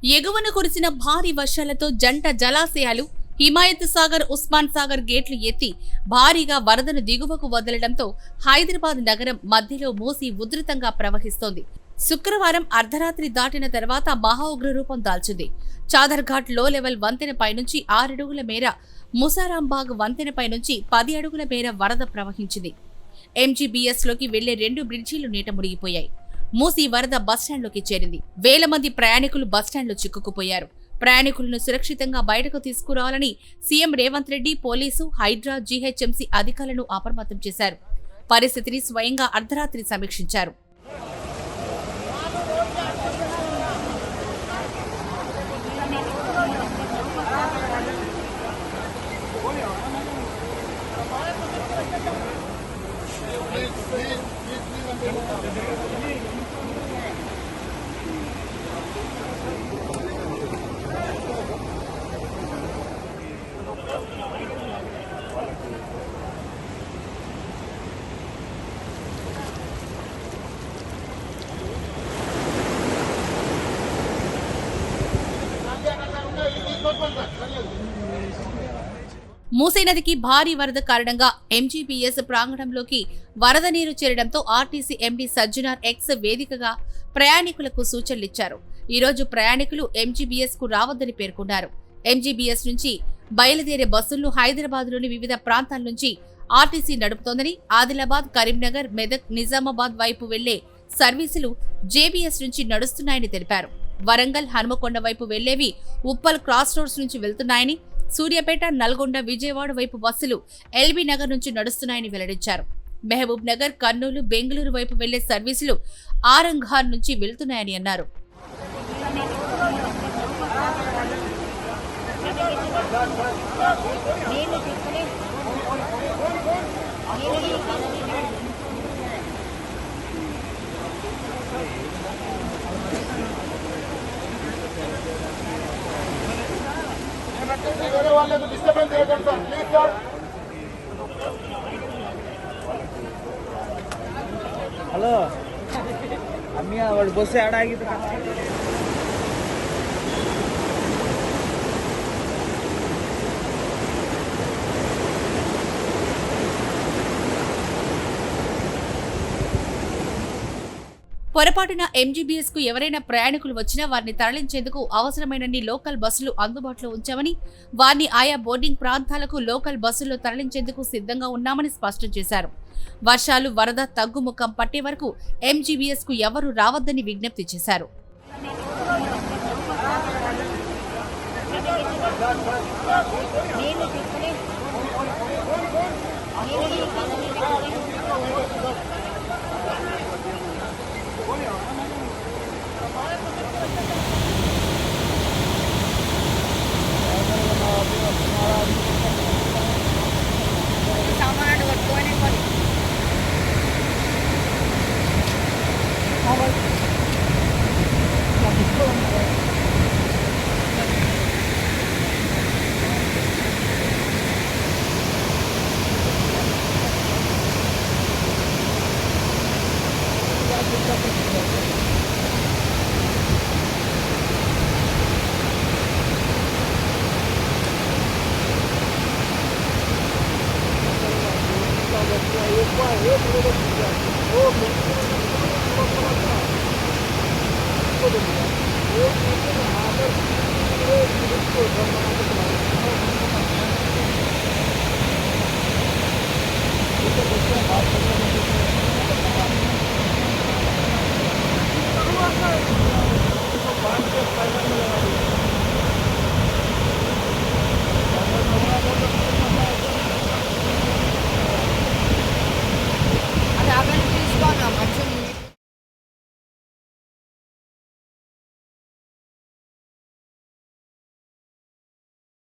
ఎగువన కురిసిన భారీ వర్షాలతో జంట జలాశయాలు హిమాయత్ సాగర్, ఉస్మాన్ సాగర్ గేట్లు ఎత్తి భారీగా వరదను దిగువకు వదలడంతో హైదరాబాద్ నగరం మధ్యలో మూసి ఉధృతంగా ప్రవహిస్తోంది. శుక్రవారం అర్ధరాత్రి దాటిన తర్వాత మహా ఉగ్రరూపం దాల్చింది. చాదర్ఘాట్ లో లెవెల్ వంతెనపై నుంచి 6 అడుగుల మేర, ముసారాంబాగ్ వంతెనపై నుంచి 10 అడుగుల మేర వరద ప్రవహించింది. MGBS లోకి వెళ్లే 2 బ్రిడ్జీలు నీట మునిగిపోయాయి. మూసి వరద బస్టాండ్లోకి చేరింది. వేల మంది ప్రయాణికులు బస్టాండ్లో చిక్కుకుపోయారు. ప్రయాణికులను సురక్షితంగా బయటకు తీసుకురావాలని CM Revanth Reddy, police, HYDRAA, GHMC అధికారులను అప్రమత్తం చేశారు. పరిస్థితిని స్వయంగా అర్ధరాత్రి సమీక్షించారు. మూసీ నదికి భారీ వరద కారణంగా MGBS ప్రాంగణంలోకి వరద నీరు చేరడంతో ఆర్టీసీ ఎండీ సజ్జనార్ ఎక్స్ వేదికగా ప్రయాణికులకు సూచనలిచ్చారు. ఈరోజు ప్రయాణికులు MGBS కు రావద్దని పేర్కొన్నారు. MGBS నుంచి బయలుదేరే బస్సులను హైదరాబాద్లోని వివిధ ప్రాంతాల నుంచి ఆర్టీసీ నడుపుతోందని, ఆదిలాబాద్, కరీంనగర్, మెదక్, నిజామాబాద్ వైపు వెళ్లే సర్వీసులు JBS నుంచి నడుస్తున్నాయని తెలిపారు. వరంగల్, హనుమకొండ వైపు వెళ్లేవి ఉప్పల్ క్రాస్ రోడ్స్ నుంచి వెళ్తున్నాయని, సూర్యాపేట, నల్గొండ, విజయవాడ వైపు బస్సులు LB నగర్ నుంచి నడుస్తున్నాయని వెల్లడించారు. మహబూబ్ నగర్, కర్నూలు, బెంగళూరు వైపు వెళ్లే సర్వీసులు ఆరంఘార్ నుంచి వెళ్తున్నాయని అన్నారు. హలో అమ్మయ్య వాడు బస్సు ఏడాగిద్దు. పొరపాటున MGBS కు ఎవరైనా ప్రయాణికులు వచ్చినా వారిని తరలించేందుకు అవసరమైనన్ని లోకల్ బస్సులు అందుబాటులో ఉంచామని, వారిని ఆయా బోర్డింగ్ ప్రాంతాలకు లోకల్ బస్సుల్లో తరలించేందుకు సిద్ధంగా ఉన్నామని స్పష్టం చేశారు. వర్షాలు, వరద తగ్గుముఖం పట్టే వరకు MGBS కు ఎవరూ రావద్దని విజ్ఞప్తి చేశారు. సామాన్లు పట్టుకొని